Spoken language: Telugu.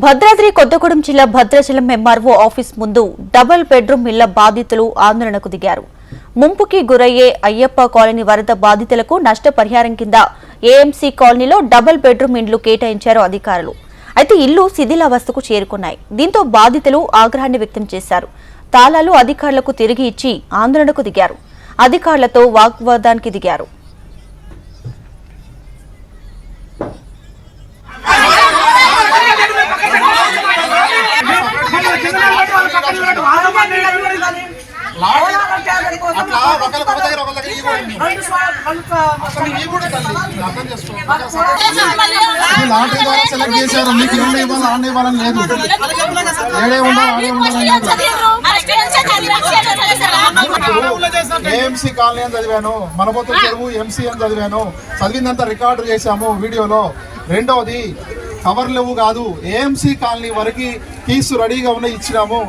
భద్రాద్రి కొత్తగూడెం జిల్లా భద్రాచలం ఎంఆర్ఓ ఆఫీస్ ముందు డబుల్ బెడ్రూమ్ ఇళ్ల బాధితులు ఆందోళనకు దిగారు. ముంపుకి గురయ్యే అయ్యప్ప కాలనీ వరద బాధితులకు నష్టపరిహారం కింద ఏఎంసీ కాలనీలో డబుల్ బెడ్రూమ్ ఇండ్లు కేటాయించారు అధికారులు. అయితే ఇల్లు శిథిలావస్థకు చేరుకున్నాయి. దీంతో బాధితులు ఆగ్రహాన్ని వ్యక్తం చేశారు. తాళాలు అధికారులకు తిరిగి ఇచ్చి ఆందోళనకు దిగారు. అధికారులతో వాగ్వాదానికి దిగారు. లాటరీ ద్వారా సెలెక్ట్ చేశారు. మీకు ఏమైనా ఇవ్వాలి ఆడ ఇవ్వాలని లేదు. ఏడే ఉండాలి ఆడే ఉండాలని ఏఎంసీ కాలనీ అని చదివాను, మనబోతు చెరువు ఎంసీ అని చదివాను. చదివిందంతా రికార్డు చేశాము వీడియోలో. రెండవది కవర్ లేవు కాదు, ఏఎంసీ కాలనీ వరకు కీసు రెడీగా ఉన్నాయి, ఇచ్చినాము.